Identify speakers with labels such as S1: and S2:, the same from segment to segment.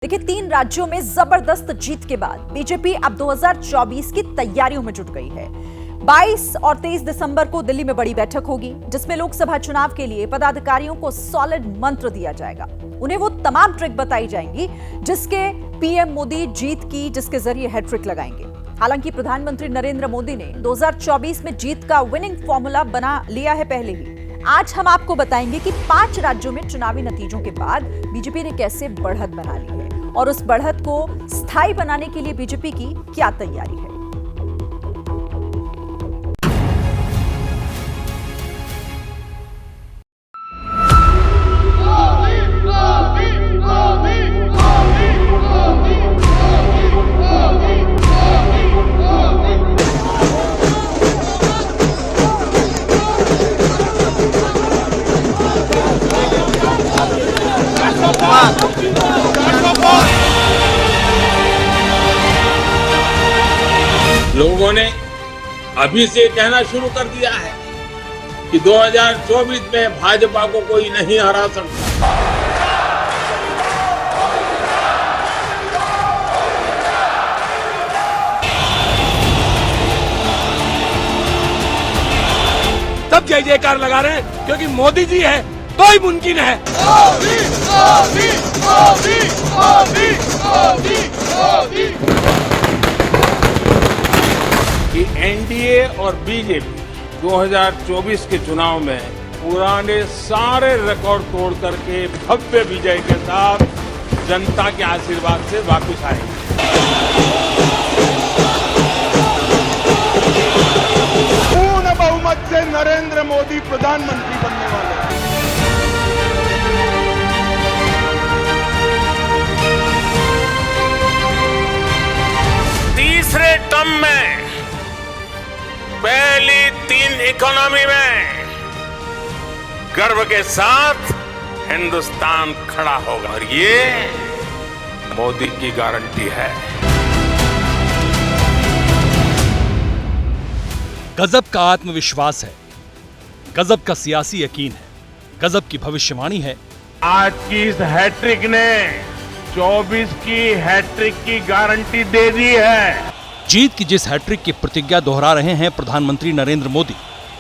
S1: देखिए, 3 राज्यों में जबरदस्त जीत के बाद बीजेपी अब 2024 की तैयारियों में जुट गई है। 22 और 23 दिसंबर को दिल्ली में बड़ी बैठक होगी, जिसमें लोकसभा चुनाव के लिए पदाधिकारियों को सॉलिड मंत्र दिया जाएगा। उन्हें वो तमाम ट्रिक बताई जाएंगी जिसके पीएम मोदी जीत की, जिसके जरिए हैट्रिक लगाएंगे। हालांकि प्रधानमंत्री नरेंद्र मोदी ने 2024 में जीत का विनिंग फॉर्मूला बना लिया है पहले ही। आज हम आपको बताएंगे कि 5 राज्यों में चुनावी नतीजों के बाद बीजेपी ने कैसे बढ़त बना ली है और उस बढ़त को स्थायी बनाने के लिए बीजेपी की क्या तैयारी है।
S2: लोगों ने अभी से कहना शुरू कर दिया है कि 2024 में भाजपा को कोई नहीं हरा सकता।
S3: सब जय जयकार लगा रहे हैं क्योंकि मोदी जी है तो ही मुमकिन है। मोदी, मोदी, मोदी, मोदी, मोदी, मोदी।
S2: कि एनडीए और बीजेपी 2024 के चुनाव में पुराने सारे रिकॉर्ड तोड़ करके भव्य विजय के साथ जनता के आशीर्वाद से वापस आएंगे।
S3: पूर्ण बहुमत से नरेंद्र मोदी प्रधानमंत्री बनने वाले हैं।
S2: तीसरे टर्म में पहली 3 इकोनॉमी में गर्व के साथ हिंदुस्तान खड़ा होगा और ये मोदी की गारंटी है।
S4: गजब का आत्मविश्वास है, गजब का सियासी यकीन है, गजब की भविष्यवाणी है।
S2: आज की इस हैट्रिक ने 24 की हैट्रिक की गारंटी दे दी है।
S4: जीत की जिस हैट्रिक की प्रतिज्ञा दोहरा रहे हैं प्रधानमंत्री नरेंद्र मोदी,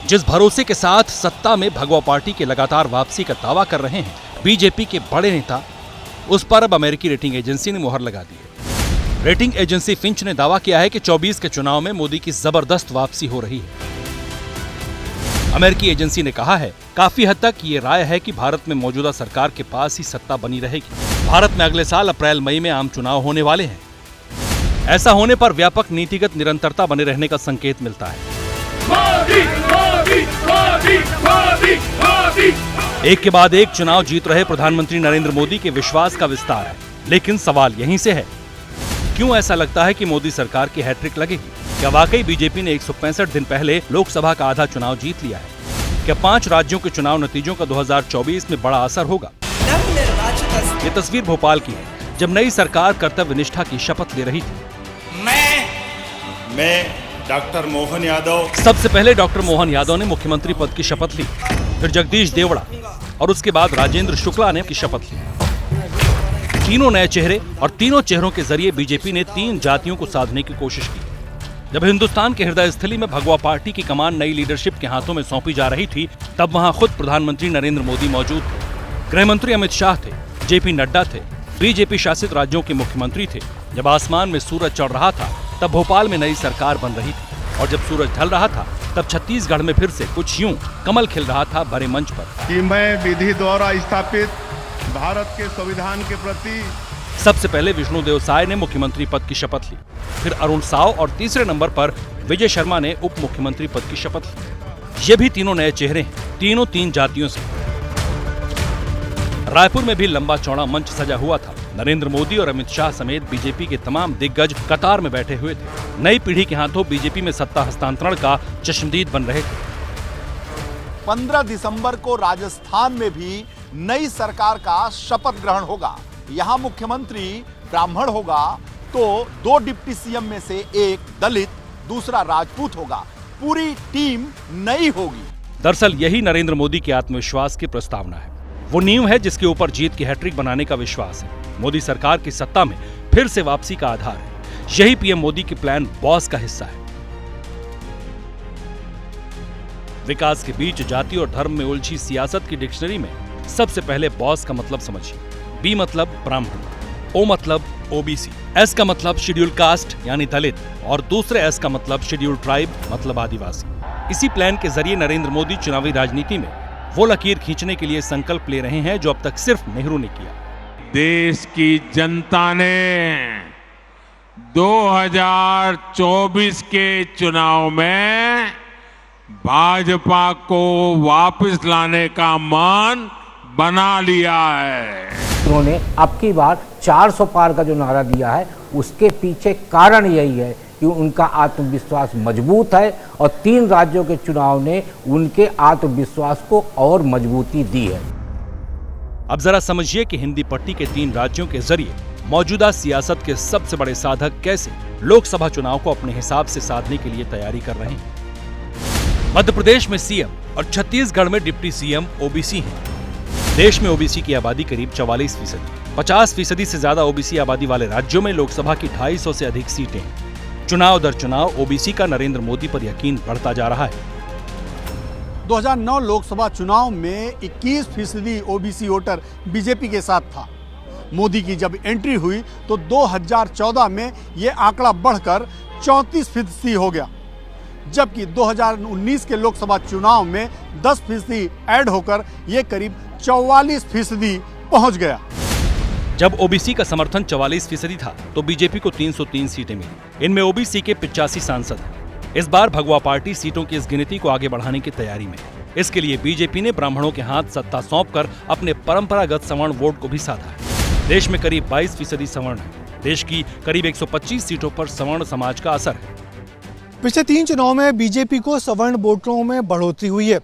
S4: जिस भरोसे के साथ सत्ता में भगवा पार्टी के लगातार वापसी का दावा कर रहे हैं बीजेपी के बड़े नेता, उस पर अब अमेरिकी रेटिंग एजेंसी ने मुहर लगा दी है। रेटिंग एजेंसी फिंच ने दावा किया है कि 24 के चुनाव में मोदी की जबरदस्त वापसी हो रही है। अमेरिकी एजेंसी ने कहा है, काफी हद तक ये राय है कि भारत में मौजूदा सरकार के पास ही सत्ता बनी रहेगी। भारत में अगले साल अप्रैल मई में आम चुनाव होने वाले हैं। ऐसा होने पर व्यापक नीतिगत निरंतरता बने रहने का संकेत मिलता है।
S3: मोदी, मोदी, मोदी, मोदी, मोदी।
S4: एक के बाद एक चुनाव जीत रहे प्रधानमंत्री नरेंद्र मोदी के विश्वास का विस्तार है, लेकिन सवाल यहीं से है, क्यों ऐसा लगता है कि मोदी सरकार की हैट्रिक लगेगी? क्या वाकई बीजेपी ने 165 दिन पहले लोकसभा का आधा चुनाव जीत लिया है? क्या 5 राज्यों के चुनाव नतीजों का 2024 में बड़ा असर होगा? ये तस्वीर भोपाल की है, जब नई सरकार कर्तव्य निष्ठा की शपथ ले रही थी।
S5: मैं डॉक्टर मोहन यादव।
S4: सबसे पहले डॉक्टर मोहन यादव ने मुख्यमंत्री पद की शपथ ली, फिर जगदीश देवड़ा और उसके बाद राजेंद्र शुक्ला ने की शपथ ली। तीनों नए चेहरे और तीनों चेहरों के जरिए बीजेपी ने 3 जातियों को साधने की कोशिश की। जब हिंदुस्तान के हृदय स्थली में भगवा पार्टी की कमान नई लीडरशिप के हाथों में सौंपी जा रही थी, तब वहां खुद प्रधानमंत्री नरेंद्र मोदी मौजूद थे। गृहमंत्री अमित शाह थे, जेपी नड्डा थे, बीजेपी शासित राज्यों के मुख्यमंत्री थे। जब आसमान में सूरज चढ़ रहा था, तब भोपाल में नई सरकार बन रही थी, और जब सूरज ढल रहा था, तब छत्तीसगढ़ में फिर से कुछ यूं कमल खिल रहा था बड़े मंच पर
S5: कि मैं विधि द्वारा स्थापित भारत के संविधान के प्रति।
S4: सबसे पहले विष्णुदेव साय ने मुख्यमंत्री पद की शपथ ली, फिर अरुण साव और तीसरे नंबर पर विजय शर्मा ने उप मुख्यमंत्री पद की शपथ ली। ये भी तीनों नए चेहरे हैं, तीनों 3 जातियों से। रायपुर में भी लंबा चौड़ा मंच सजा हुआ था। नरेंद्र मोदी और अमित शाह समेत बीजेपी के तमाम दिग्गज कतार में बैठे हुए थे। नई पीढ़ी के हाथों बीजेपी में सत्ता हस्तांतरण का चश्मदीद बन रहे थे।
S6: 15 दिसंबर को राजस्थान में भी नई सरकार का शपथ ग्रहण होगा। यहाँ मुख्यमंत्री ब्राह्मण होगा तो 2 डिप्टी सीएम में से एक दलित, दूसरा राजपूत होगा। पूरी टीम नई होगी।
S4: दरअसल यही नरेंद्र मोदी के आत्मविश्वास की प्रस्तावना है। वो नींव है जिसके ऊपर जीत की हैट्रिक बनाने का विश्वास है। मोदी सरकार की सत्ता में फिर से वापसी का आधार है। यही पीएम मोदी की प्लान बॉस का हिस्सा है। विकास के बीच जाति और धर्म में उलझी सियासत की डिक्शनरी में सबसे पहले बॉस का मतलब समझिए। बी मतलब ब्राह्मण, ओ मतलब ओबीसी, एस का मतलब शेड्यूल कास्ट यानी दलित और दूसरे एस का मतलब शेड्यूल ट्राइब मतलब आदिवासी। इसी प्लान के जरिए नरेंद्र मोदी चुनावी राजनीति में वो लकीर खींचने के लिए संकल्प ले रहे हैं जो अब तक सिर्फ नेहरू ने किया।
S2: देश की जनता ने 2024 के चुनाव में भाजपा को वापस लाने का मन बना लिया है।
S7: उन्होंने अब की बार 400 पार का जो नारा दिया है उसके पीछे कारण यही है कि उनका आत्मविश्वास मजबूत है और 3 राज्यों के चुनाव ने उनके आत्मविश्वास को और मजबूती दी है।
S4: अब जरा समझिए कि हिंदी पट्टी के 3 राज्यों के जरिए मौजूदा सियासत के सबसे बड़े साधक कैसे लोकसभा चुनाव को अपने हिसाब से साधने के लिए तैयारी कर रहे हैं। मध्य प्रदेश में सीएम और छत्तीसगढ़ में डिप्टी सीएम ओबीसी हैं। देश में ओबीसी की आबादी करीब 44%, 50% से ज्यादा ओबीसी आबादी वाले राज्यों में लोकसभा की 250 से अधिक सीटें। चुनाव दर चुनाव ओबीसी का नरेंद्र मोदी पर यकीन बढ़ता जा रहा है।
S8: 2009 लोकसभा चुनाव में 21% ओबीसी वोटर बीजेपी के साथ था। मोदी की जब एंट्री हुई तो 2014 में ये आंकड़ा बढ़कर 34% हो गया, जबकि 2019 के लोकसभा चुनाव में 10% ऐड होकर ये करीब 44% पहुंच गया।
S4: जब ओबीसी का समर्थन 44% था तो बीजेपी को 303 सीटें मिली। इनमें ओबीसी के 85 सांसद हैं। इस बार भगवा पार्टी सीटों की इस गिनती को आगे बढ़ाने की तैयारी में। इसके लिए बीजेपी ने ब्राह्मणों के हाथ सत्ता सौंपकर अपने परंपरागत सवर्ण वोट को भी साधा है। देश में करीब 22% सवर्ण है। देश की करीब 125 सीटों पर सवर्ण समाज का असर है।
S9: पिछले 3 चुनाव में बीजेपी को सवर्ण वोटरों में बढ़ोतरी हुई है।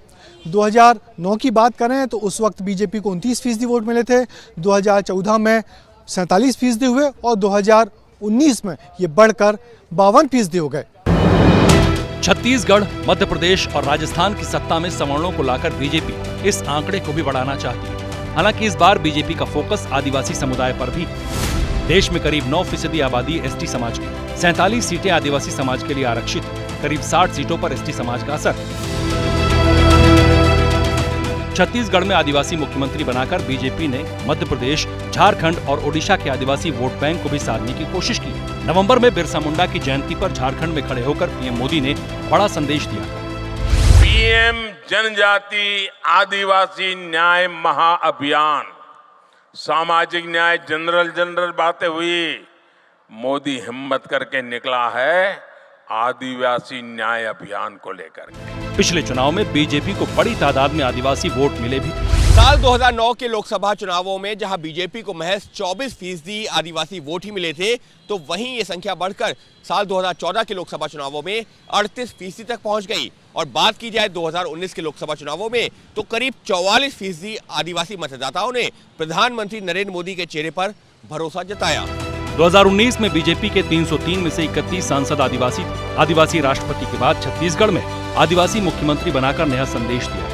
S9: 2009 की बात करें तो उस वक्त बीजेपी को 29% वोट मिले थे, 2014 में 47% हुए और 2019 में ये बढ़कर 52% हो गए।
S4: छत्तीसगढ़, मध्य प्रदेश और राजस्थान की सत्ता में सवर्णों को लाकर बीजेपी इस आंकड़े को भी बढ़ाना चाहती है। हालांकि इस बार बीजेपी का फोकस आदिवासी समुदाय पर भी है। देश में करीब 9% आबादी एसटी समाज की, 47 सीटें आदिवासी समाज के लिए आरक्षित, करीब 60 सीटों पर एसटी समाज का असर। छत्तीसगढ़ में आदिवासी मुख्यमंत्री बनाकर बीजेपी ने मध्य प्रदेश, झारखंड और ओडिशा के आदिवासी वोट बैंक को भी साधने की कोशिश की। नवंबर में बिरसा मुंडा की जयंती पर झारखंड में खड़े होकर पीएम मोदी ने बड़ा संदेश दिया।
S2: पीएम जनजाति आदिवासी न्याय महाअभियान, सामाजिक न्याय जनरल बातें हुई। मोदी हिम्मत करके निकला है आदिवासी न्याय अभियान को लेकर।
S4: पिछले चुनाव में बीजेपी को बड़ी तादाद में आदिवासी वोट मिले भी।
S3: साल 2009 के लोकसभा चुनावों में जहां बीजेपी को महज 24% आदिवासी वोट ही मिले थे, तो वहीं ये संख्या बढ़कर साल 2014 के लोकसभा चुनावों में 38% तक पहुंच गई। और बात की जाए 2019 के लोकसभा चुनावों में तो करीब 44% आदिवासी मतदाताओं ने प्रधानमंत्री नरेंद्र मोदी के चेहरे पर भरोसा जताया।
S4: 2019 में बीजेपी के 303 में से 31 सांसद आदिवासी थे। आदिवासी राष्ट्रपति के बाद छत्तीसगढ़ में आदिवासी मुख्यमंत्री बनाकर नया संदेश दिया।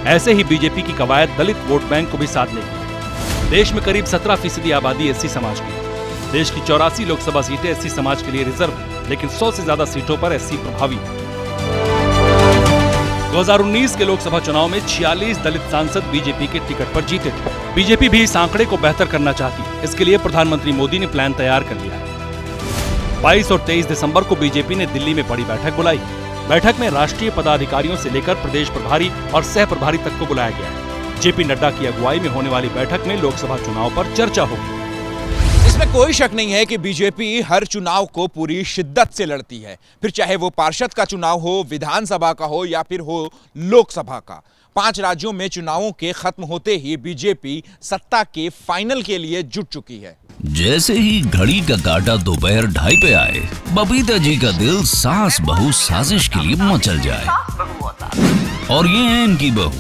S4: ऐसे ही बीजेपी की कवायद दलित वोट बैंक को भी साधने की। देश में करीब 17% आबादी एससी समाज की है। देश की 84 लोकसभा सीटें एससी समाज के लिए रिजर्व है, लेकिन 100 से ज्यादा सीटों पर एससी प्रभावी है। 2019 के लोकसभा चुनाव में 46 दलित सांसद बीजेपी के टिकट पर जीते थे। बीजेपी भी इस आंकड़े को बेहतर करना चाहती है। इसके लिए प्रधानमंत्री मोदी ने प्लान तैयार कर लिया है। 22 और 23 दिसंबर को बीजेपी ने दिल्ली में बड़ी बैठक बुलाई। बैठक में राष्ट्रीय पदाधिकारियों से लेकर प्रदेश प्रभारी और सह प्रभारी तक को बुलाया गया है। जेपी नड्डा की अगुवाई में होने वाली बैठक में लोकसभा चुनाव पर चर्चा होगी।
S10: इसमें कोई शक नहीं है कि बीजेपी हर चुनाव को पूरी शिद्दत से लड़ती है, फिर चाहे वो पार्षद का चुनाव हो, विधानसभा का हो या फिर हो लोकसभा का। 5 राज्यों में चुनावों के खत्म होते ही बीजेपी सत्ता के फाइनल के लिए जुट चुकी है।
S11: जैसे ही घड़ी का काटा दोपहर 2:30 पे आए, बबीता जी का दिल सास बहू साजिश के लिए मचल जाए। और ये है इनकी बहू,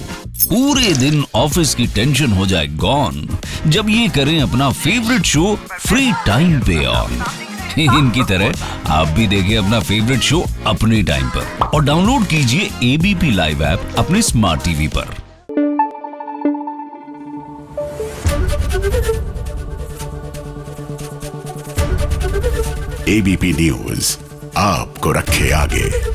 S11: पूरे दिन ऑफिस की टेंशन हो जाए गॉन जब ये करें अपना फेवरेट शो फ्री टाइम पे ऑन। इनकी तरह आप भी देखिए अपना फेवरेट शो अपने टाइम पर और डाउनलोड कीजिए एबीपी लाइव ऐप अपने स्मार्ट टीवी पर।
S12: एबीपी न्यूज आपको रखे आगे।